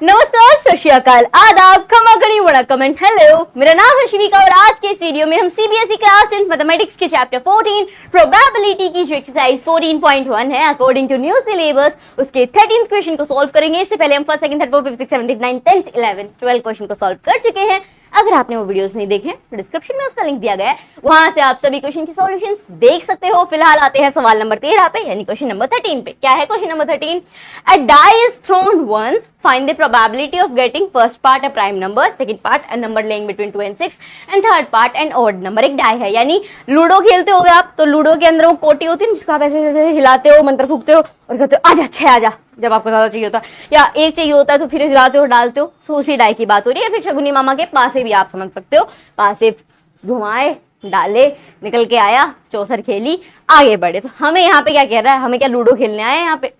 नमस्कार, सत श्री अकाल, आदाब, खमा गणी वणक्कम एंड हेलो। मेरा नाम है शिविका और आज के इस वीडियो में हम सीबीएसई क्लास 10 मैथमेटिक्स के चैप्टर 14 प्रोबेबिलिटी की जो एक्सरसाइज 14.1 है अकॉर्डिंग टू न्यू सिलेबस उसके 13th क्वेश्चन को सॉल्व करेंगे। इससे पहले हम first, second, third, fourth, fifth, sixth, seventh, 9th, 10th, 11th, 12 question को सॉल्व कर चुके हैं। अगर आपने वो वीडियोस नहीं देखे तो डिस्क्रिप्शन में उसका लिंक दिया गया है, वहां से आप सभी क्वेश्चन की सॉल्यूशंस देख सकते हो। फिलहाल आते हैं सवाल नंबर 13 पे, यानी क्वेश्चन नंबर 13 पे। क्या है question number 13? A die is thrown once, find the probability of getting first part a prime number, second part a number laying between 2 and 6 and third part an odd number. एक die है, यानी ludo खेलते हो आप, तो ludo के अंदर वो कोटी होती है जिसको आप ऐसे ऐसे हिलाते हो, मंत्र फूकते हो और कहते हो आजा 6 आजा, जब आपको ज्यादा चाहिए होता है या एक चाहिए होता है तो फिर हिलाते हो, डालते हो। सो उसी डाई की बात हो रही है। फिर शगुनी मामा के पासे भी आप समझ सकते हो, पासे घुमाए, डाले, निकल के आया, चौसर खेली, आगे बढ़े। तो हमें यहाँ पे क्या कह रहा है? हमें क्या लूडो खेलने आए हैं यहाँ पे?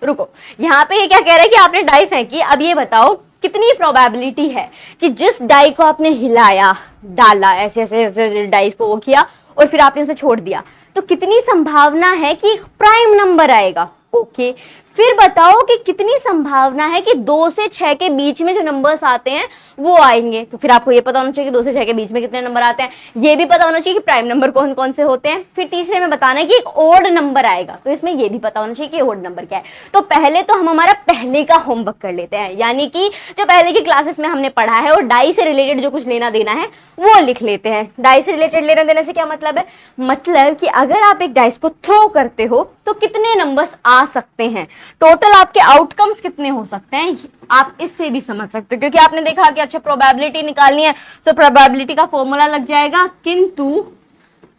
रुको, यहाँ पे ये क्या कह रहा है कि आपने डाई फेंकी, अब ये बताओ कितनी प्रोबेबिलिटी है कि जिस डाई को आपने हिलाया, डाला, ऐसे ऐसे डाई को वो किया और फिर आपने उसे छोड़ दिया, तो कितनी संभावना है कि एक प्राइम नंबर आएगा। ओके, फिर बताओ कि कितनी संभावना है कि 2 से 6 के बीच में जो नंबर्स आते हैं वो आएंगे। तो फिर आपको ये पता होना चाहिए कि 2 से 6 के बीच में कितने नंबर आते हैं, ये भी पता होना चाहिए कि प्राइम नंबर कौन कौन से होते हैं। फिर तीसरे में बताना है कि एक ओड नंबर आएगा, तो इसमें ये भी पता होना चाहिए कि ओड नंबर क्या है। तो पहले तो हम हमारा पहले का होमवर्क कर लेते हैं, यानी कि जो पहले की क्लासेस में हमने पढ़ा है और डाई से रिलेटेड जो कुछ लेना देना है वो लिख लेते हैं। डाई से रिलेटेड लेना देने से क्या मतलब है? मतलब कि अगर आप एक डाइस को थ्रो करते हो तो कितने नंबर्स आ सकते हैं, टोटल आपके आउटकम्स कितने हो सकते हैं, आप इससे भी समझ सकते हो। क्योंकि आपने देखा कि अच्छा प्रोबेबिलिटी निकालनी है तो प्रोबेबिलिटी का फॉर्मूला लग जाएगा, किंतु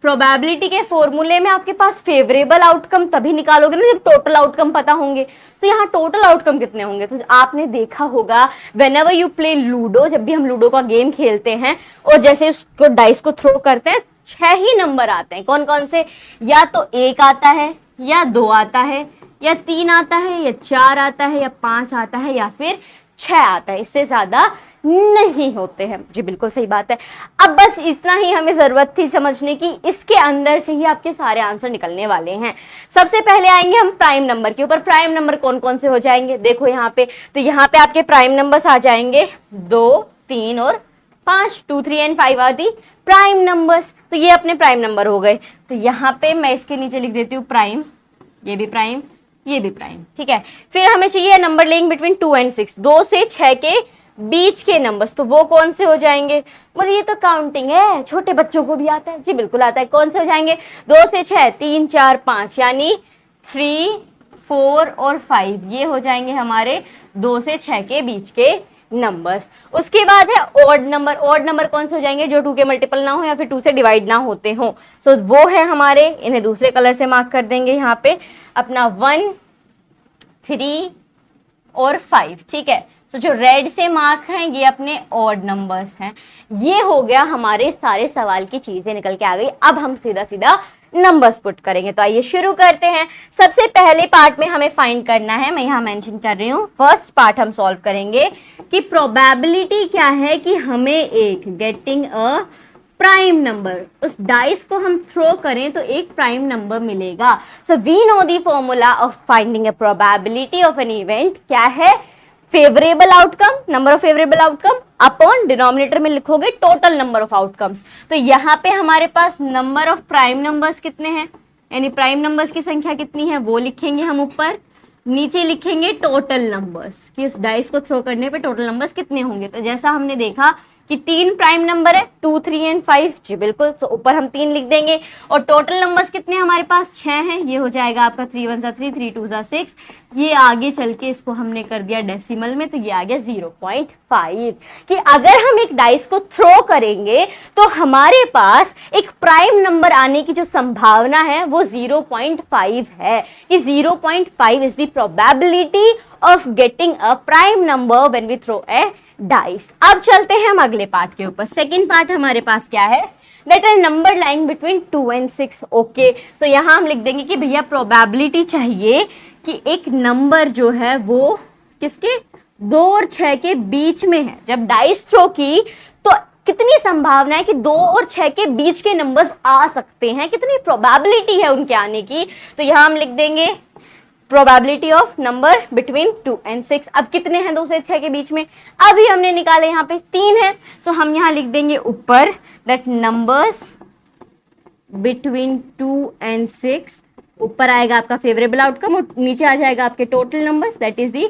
प्रोबेबिलिटी के फॉर्मूले में आपके पास फेवरेबल आउटकम तभी निकालोगे ना जब टोटल आउटकम पता होंगे। तो यहाँ टोटल आउटकम कितने होंगे? तो आपने देखा होगा व्हेनेवर यू प्ले लूडो, जब भी हम लूडो का गेम खेलते हैं और जैसे उसको डाइस को थ्रो करते हैं 6 ही नंबर आते हैं। कौन कौन से? या तो 1 आता है, या 2 आता है, या 3 आता है, या 4 आता है, या 5 आता है, या फिर 6 आता है। इससे ज्यादा नहीं होते हैं। जी बिल्कुल सही बात है। अब बस इतना ही हमें जरूरत थी समझने की, इसके अंदर से ही आपके सारे आंसर निकलने वाले हैं। सबसे पहले आएंगे हम प्राइम नंबर के ऊपर। प्राइम नंबर कौन कौन से हो जाएंगे देखो यहाँ पे। तो यहाँ पे आपके प्राइम नंबर्स आ जाएंगे 2, 3 और 5। 2, 3 एंड 5 आदि प्राइम नंबर्स। तो ये अपने प्राइम नंबर हो गए। तो यहाँ पे मैं इसके नीचे लिख देती हूँ प्राइम, ये भी प्राइम, ये भी प्राइम। ठीक है, फिर हमें चाहिए नंबर लेइंग बिटवीन 2 and 6, 2 से 6 के बीच के नंबर्स। तो वो कौन से हो जाएंगे? बोले ये तो काउंटिंग है, छोटे बच्चों को भी आता है। जी बिल्कुल आता है। कौन से हो जाएंगे? 2 से 6, 3, 4, 5, यानी 3, 4 और 5 ये हो जाएंगे हमारे 2 से 6 के बीच के नंबर्स। उसके बाद है ऑड नंबर। ऑड नंबर कौन से हो जाएंगे? जो 2 के मल्टीपल ना हो या फिर 2 से डिवाइड ना होते हो। सो वो है हमारे, इन्हें दूसरे कलर से मार्क कर देंगे यहाँ पे अपना 1, 3 और 5। ठीक है, तो जो रेड से मार्क हैं ये अपने ऑड नंबर्स हैं। ये हो गया हमारे सारे सवाल की चीजें निकल के आ गई। अब हम सीधा सीधा नंबर्स पुट करेंगे। तो आइए शुरू करते हैं। सबसे पहले पार्ट में हमें फाइंड करना है, मैं यहाँ मेंशन कर रही हूँ, फर्स्ट पार्ट हम सॉल्व करेंगे कि प्रोबेबिलिटी क्या है कि हमें एक गेटिंग अ प्राइम नंबर, उस डाइस को हम थ्रो करें तो एक प्राइम नंबर मिलेगा। So we know the formula of finding a probability of an event. क्या है? Favourable outcome, number of favourable outcome upon denominator में लिखोगे टोटल नंबर ऑफ आउटकम्स। तो यहाँ पे हमारे पास नंबर ऑफ प्राइम नंबर्स कितने हैं, यानी प्राइम नंबर्स की संख्या कितनी है वो लिखेंगे हम ऊपर, नीचे लिखेंगे टोटल नंबर्स कि उस डाइस को थ्रो करने पे टोटल नंबर्स कितने होंगे। तो जैसा हमने देखा कि 3 प्राइम नंबर है, 2, 3 एंड 5। जी बिल्कुल, तो ऊपर हम 3 लिख देंगे और टोटल नंबर्स कितने हमारे पास? 6 हैं। ये हो जाएगा आपका 3 1 3, 3 2 6। ये आगे चल के इसको हमने कर दिया डेसिमल में, तो ये आ गया 0.5। कि अगर हम एक डाइस को थ्रो करेंगे तो हमारे पास एक प्राइम नंबर आने की जो संभावना है वो 0.5 है। कि 0.5 is the probability of getting a prime number when we throw a dice. अब चलते हैं हम अगले पार्ट के ऊपर। सेकेंड पार्ट हमारे पास क्या है? That are number lying between 2 and 6। Okay, so यहाँ हम लिख देंगे कि भैया प्रोबेबिलिटी चाहिए कि एक नंबर जो है वो किसके? 2 और 6 के बीच में है। जब डाइस थ्रो की तो कितनी संभावना है कि 2 और 6 के बीच के नंबर्स आ सकते हैं, कितनी प्रोबेबिलिटी है उनके आने की। तो यहाँ हम लिख देंगे probability of number between 2 and 6। अब कितने हैं 2 से 6 के बीच में? अभी हमने निकाले यहाँ पे 3 है, सो हम यहाँ लिख देंगे ऊपर दैट नंबर्स बिटवीन 2 and 6। ऊपर आएगा आपका फेवरेबल आउटकम और नीचे आ जाएगा आपके total numbers, that is the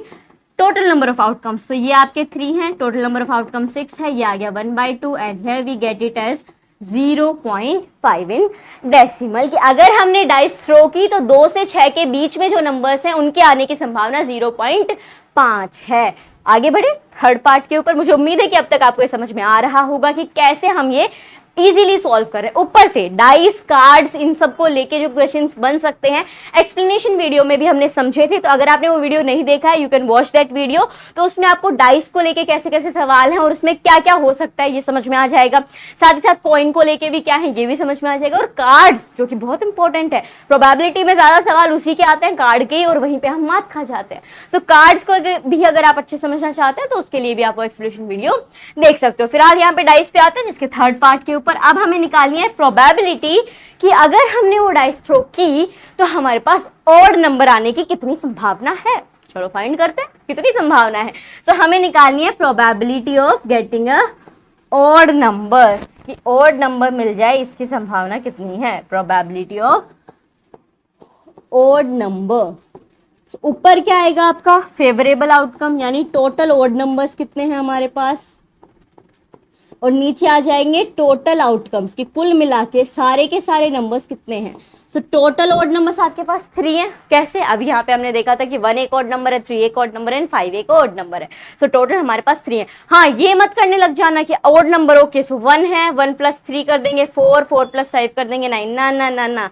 total number of outcomes. तो ये आपके 3 हैं, टोटल नंबर ऑफ आउटकम 6 है, ये आ गया 1/2 and here we get it as 0.5 in decimal. कि अगर हमने डाइस थ्रो की तो 2 से 6 के बीच में जो नंबर्स हैं उनके आने की संभावना 0.5 है। आगे बढ़े थर्ड पार्ट के ऊपर। मुझे उम्मीद है कि अब तक आपको ये समझ में आ रहा होगा कि कैसे हम ये इजीली सॉल्व कर रहे हैं। ऊपर से डाइस, कार्ड्स, इन सबको लेके जो क्वेश्चंस बन सकते हैं एक्सप्लेनेशन वीडियो में भी हमने समझे थे, तो अगर आपने वो वीडियो नहीं देखा है you can watch that video. तो उसमें आपको डाइस को लेके कैसे कैसे सवाल हैं और उसमें क्या क्या हो सकता है ये समझ में आ जाएगा। साथ ही साथ कॉइन को लेके भी क्या है ये भी समझ में आ जाएगा। और कार्ड्स जो कि बहुत इंपॉर्टेंट है, प्रोबेबिलिटी में ज्यादा सवाल उसी के आते हैं कार्ड के, और वहीं पे हम मात खा जाते हैं। सो कार्ड्स को भी अगर आप अच्छे समझना चाहते हैं तो उसके लिए भी आप वो एक्सप्लेनेशन वीडियो देख सकते हो। फिलहाल यहाँ पे डाइस पे आते हैं जिसके थर्ड पार्ट के ऊपर। अब हमें निकालनी है प्रोबेबिलिटी कि अगर हमने वो डाइस थ्रो की तो हमारे पास ऑड नंबर आने की कितनी संभावना है। चलो फाइंड करते हैं कितनी संभावना है। सो हमें निकालनी है probability of getting a odd number, कि ऑड नंबर मिल जाए इसकी संभावना कितनी है। Probability of odd number. ऊपर क्या आएगा आपका फेवरेबल आउटकम, यानी टोटल ऑड नंबर्स कितने हैं हमारे पास, और नीचे आ जाएंगे टोटल आउटकम्स कि कुल मिला के सारे नंबर्स कितने हैं। सो टोटल ऑड नंबर्स आपके पास 3 हैं। कैसे? अभी यहाँ पे हमने देखा था कि 1 एक ऑड नंबर है, 3 एक ऑड नंबर है, 5 एक ऑड नंबर है। सो टोटल हमारे पास 3 है। हाँ, ये मत करने लग जाना कि ऑड नंबर ओके सो 1 है, 1 + 3 कर देंगे 4, 4 + 5 कर देंगे 9। ना ना ना ना,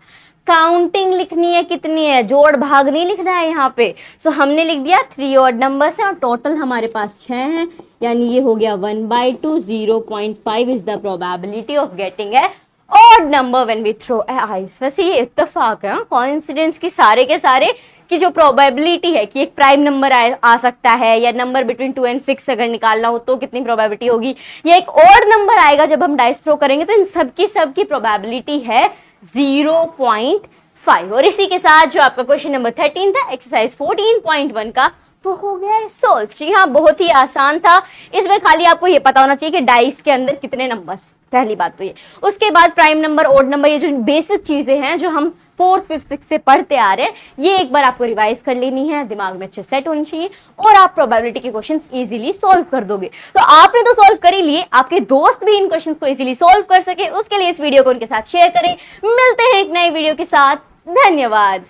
काउंटिंग लिखनी है कितनी है, जोड़ भाग नहीं लिखना है यहाँ पे। सो हमने लिख दिया 3 ऑड नंबर्स हैं और टोटल हमारे पास 6 हैं, यानी ये हो गया 1/2। 0.5 is the probability of getting a odd number when we throw a dice. वैसे ये इत्तेफाक है, कोइंसिडेंस की सारे के सारे कि जो प्रोबेबिलिटी है कि एक प्राइम नंबर आ सकता है, या नंबर बिटवीन 2 and 6 अगर निकालना हो तो कितनी प्रोबेबिलिटी होगी, या एक ऑड नंबर आएगा जब हम डाइस थ्रो करेंगे, तो इन सबकी प्रोबेबिलिटी है 0.5। और इसी के साथ जो आपका क्वेश्चन नंबर 13 था एक्सरसाइज 14.1 का, वो हो गया सॉल्व। जी हाँ, बहुत ही आसान था। इसमें खाली आपको ये पता होना चाहिए कि डाइस के अंदर कितने नंबर्स, पहली बात तो ये। उसके बाद प्राइम नंबर, ऑड नंबर, ये जो बेसिक चीजें हैं जो हम 4th 5th 6th से पढ़ते आ रहे हैं, ये एक बार आपको रिवाइज कर लेनी है, दिमाग में अच्छे सेट होनी चाहिए, और आप प्रोबेबिलिटी के क्वेश्चंस इजीली सॉल्व कर दोगे। तो आपने तो सॉल्व कर ही लिए, आपके दोस्त भी इन क्वेश्चंस को इजीली सॉल्व कर सके, उसके लिए इस वीडियो को उनके साथ शेयर करें। मिलते हैं एक नए वीडियो के साथ, धन्यवाद।